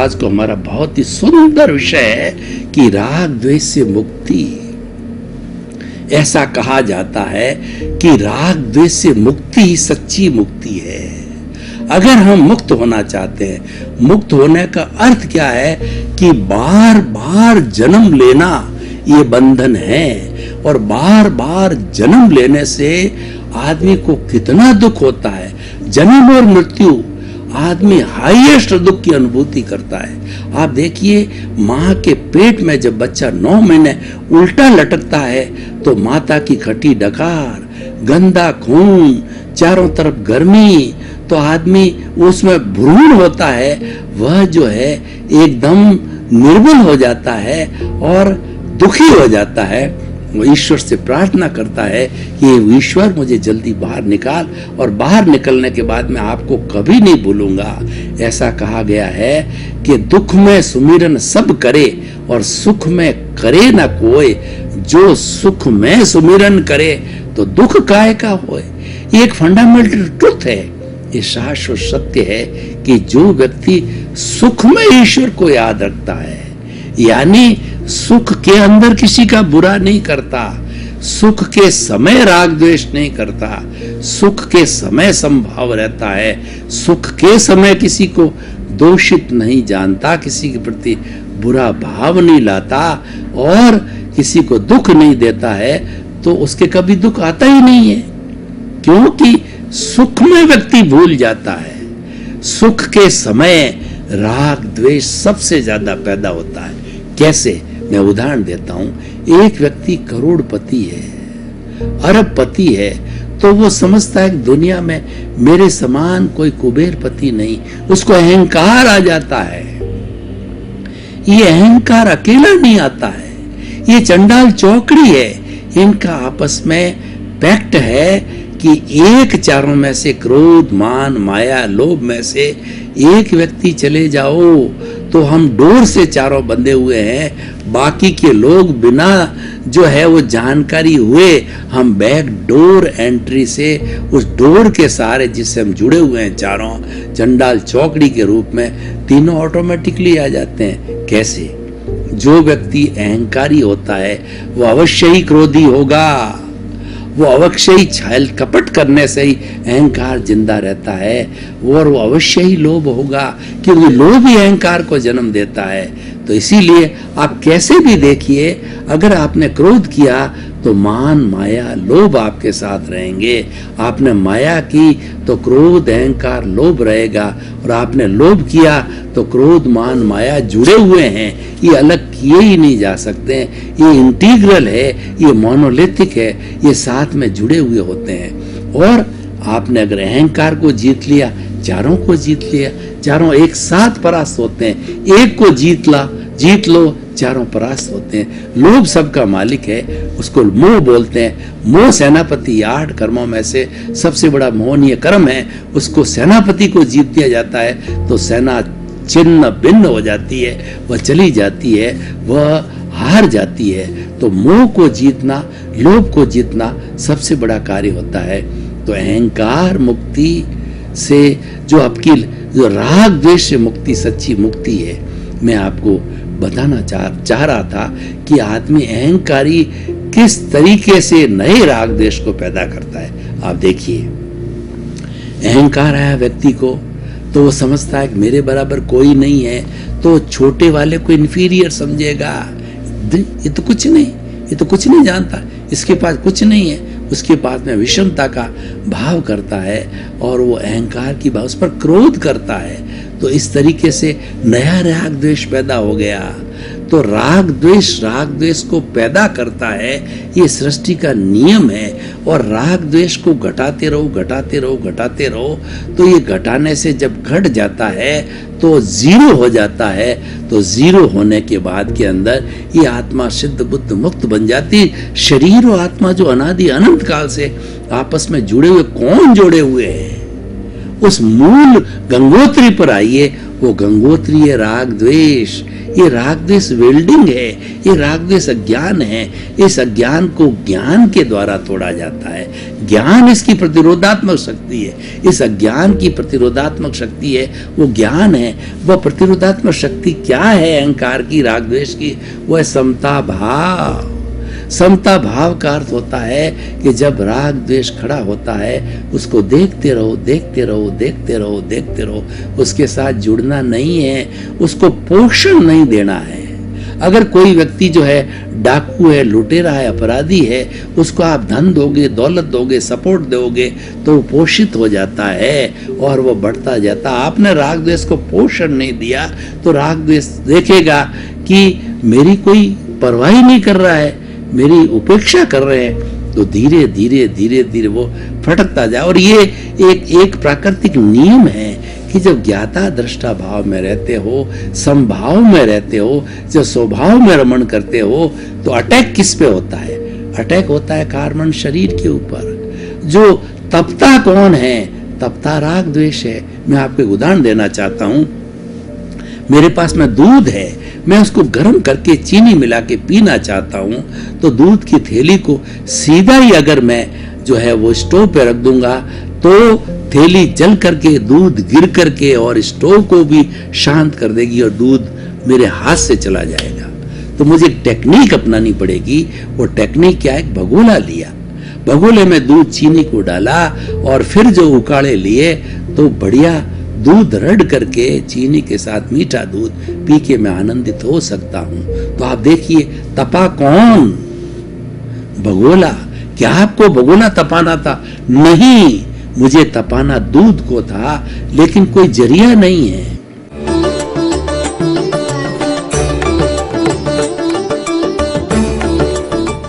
आज को हमारा बहुत ही सुंदर विषय है कि राग द्वेष से मुक्ति। ऐसा कहा जाता है कि राग द्वेष से मुक्ति ही सच्ची मुक्ति है। अगर हम मुक्त होना चाहते हैं, मुक्त होने का अर्थ क्या है कि बार बार जन्म लेना ये बंधन है, और बार बार जन्म लेने से आदमी को कितना दुख होता है। जन्म और मृत्यु, आदमी हाईएस्ट दुख की अनुभूति करता है। आप देखिए, माँ के पेट में जब बच्चा 9 महीने उल्टा लटकता है तो माता की खटी डकार, गंदा खून, चारों तरफ गर्मी, तो आदमी उसमें भ्रूण होता है, वह जो है एकदम निर्बल हो जाता है और दुखी हो जाता है। वो ईश्वर से प्रार्थना करता है कि ईश्वर मुझे जल्दी बाहर निकाल, और बाहर निकलने के बाद मैं आपको कभी नहीं भूलूंगा। ऐसा कहा गया है कि दुख में सुमिरन सब करे और सुख में करे न कोई, जो सुख में सुमिरन करे तो दुख काहे का होए। ये एक फंडामेंटल ट्रुथ है, ये शाश्वत सत्य है कि जो व्यक्ति सुख में ईश्वर को याद रखता है, यानी सुख के अंदर किसी का बुरा नहीं करता, सुख के समय राग द्वेष नहीं करता, सुख के समय समभाव रहता है, सुख के समय किसी को दोषित नहीं जानता, किसी के प्रति बुरा भाव नहीं लाता और किसी को दुख नहीं देता है, तो उसके कभी दुख आता ही नहीं है। क्योंकि सुख में व्यक्ति भूल जाता है। सुख के समय राग द्वेष सबसे ज्यादा पैदा होता है। कैसे? मैं उदाहरण देता हूं। एक व्यक्ति करोड़पति है, अरबपति है, तो वो समझता है कि दुनिया में मेरे समान कोई कुबेरपति नहीं, उसको अहंकार आ जाता है। ये अहंकार अकेला नहीं आता है, ये चंडाल चौकड़ी है। इनका आपस में पैक्ट है कि एक चारों में से, क्रोध, मान, माया, लोभ में से एक व्यक्ति चले जाओ तो हम डोर से चारों बंधे हुए हैं, बाकी के लोग बिना जो है वो जानकारी हुए हम बैक डोर एंट्री से उस डोर के सहारे जिससे हम जुड़े हुए हैं चारों, चंडाल चौकड़ी के रूप में तीनों ऑटोमेटिकली आ जाते हैं। कैसे? जो व्यक्ति अहंकारी होता है वो अवश्य ही क्रोधी होगा, वो अवश्य ही छल कपट करने से ही अहंकार जिंदा रहता है, और वो अवश्य ही लोभ होगा, क्योंकि लोभ ही अहंकार को जन्म देता है। तो इसीलिए आप कैसे भी देखिए, अगर आपने क्रोध किया तो मान, माया, लोभ आपके साथ रहेंगे। आपने माया की तो क्रोध, अहंकार, लोभ रहेगा, और आपने लोभ किया तो क्रोध, मान, माया जुड़े हुए हैं, ये अलग किए ही नहीं जा सकते। ये इंटीग्रल है, ये मोनोलिथिक है, ये साथ में जुड़े हुए होते हैं। और आपने अगर अहंकार को जीत लिया, चारों को जीत लिया, चारों एक साथ परास्त होते हैं। एक को जीत लो, चारों परास्त होते हैं। लोभ सबका मालिक है, उसको मोह बोलते हैं। मोह सेनापति 8 कर्मों में से सबसे बड़ा मोहनीय कर्म है, उसको सेनापति को जीत दिया जाता है तो सेना छिन्न भिन्न हो जाती है, वह चली जाती है, वह हार जाती है। तो मोह को जीतना, लोभ को जीतना सबसे बड़ा कार्य होता है। तो अहंकार मुक्ति से जो आपकी जो राग द्वेष से मुक्ति सच्ची मुक्ति है, मैं आपको बताना चाह रहा था कि आदमी अहंकारी किस तरीके से नए राग द्वेष को पैदा करता है। आप देखिए, अहंकार आया व्यक्ति को तो वो समझता है कि मेरे बराबर कोई नहीं है, तो छोटे वाले को इन्फीरियर समझेगा। ये तो कुछ नहीं, ये तो कुछ नहीं जानता, इसके पास कुछ नहीं है, उसके पास में विषमता का भाव करता है और वो अहंकार की भाव, उस पर क्रोध करता है। तो इस तरीके से नया राग द्वेष पैदा हो गया। तो राग द्वेष को पैदा करता है, ये सृष्टि का नियम है। और राग द्वेष को घटाते रहो, तो ये घटाने से जब घट जाता है तो जीरो हो जाता है। तो जीरो होने के बाद के अंदर ये आत्मा सिद्ध बुद्ध मुक्त बन जाती। शरीर और आत्मा जो अनादि अनंत काल से आपस में जुड़े हुए, कौन जोड़े हुए हैं? उस मूल गंगोत्री पर आइए, वो गंगोत्रीय राग द्वेष, ये राग द्वेष वेल्डिंग है, ये राग द्वेष अज्ञान है। इस अज्ञान को ज्ञान के द्वारा तोड़ा जाता है। ज्ञान इसकी प्रतिरोधात्मक शक्ति है। इस अज्ञान की प्रतिरोधात्मक शक्ति है, वो ज्ञान है। वह प्रतिरोधात्मक शक्ति क्या है अहंकार की, राग द्वेष की? वह समता भाव। समता भाव का अर्थ होता है कि जब राग द्वेष खड़ा होता है, उसको देखते रहो, देखते रहो, देखते रहो, देखते रहो। उसके साथ जुड़ना नहीं है, उसको पोषण नहीं देना है। अगर कोई व्यक्ति जो है डाकू है, लुटेरा है, अपराधी है, उसको आप धन दोगे, दौलत दोगे, सपोर्ट दोगे, तो वो पोषित हो जाता है और वो बढ़ता जाता। आपने राग द्वेष को पोषण नहीं दिया तो राग द्वेष देखेगा कि मेरी कोई परवाह ही नहीं कर रहा है, मेरी उपेक्षा कर रहे हैं, तो धीरे धीरे धीरे धीरे वो फटकता जाए। और ये एक प्राकृतिक नियम है कि जब ज्ञाता दृष्टा भाव में रहते हो, समभाव में रहते हो, जब स्वभाव में रमण करते हो, तो अटैक किस पे होता है? अटैक होता है कार्बन शरीर के ऊपर। जो तपता कौन है? तपता राग द्वेष है। मैं आपको एक उदाहरण देना चाहता हूं। मेरे पास में दूध है, मैं उसको गर्म करके चीनी मिला के पीना चाहता हूं, तो दूध की थैली को सीधा ही अगर मैं जो है वो स्टोव पे रख दूंगा, तो थैली जल करके, दूध गिर करके और स्टोव को भी शांत कर देगी और दूध मेरे हाथ से चला जाएगा। तो मुझे एक टेक्निक अपनानी पड़ेगी। वो टेक्निक क्या है? भगोला लिया, भगोले में दूध चीनी को डाला और फिर जो उकाड़े लिए, तो बढ़िया दूध रड़ करके चीनी के साथ मीठा दूध पी के मैं आनंदित हो सकता हूं। तो आप देखिए, तपा कौन? भगोला। क्या आपको भगोला तपाना था? नहीं, मुझे तपाना दूध को था, लेकिन कोई जरिया नहीं है।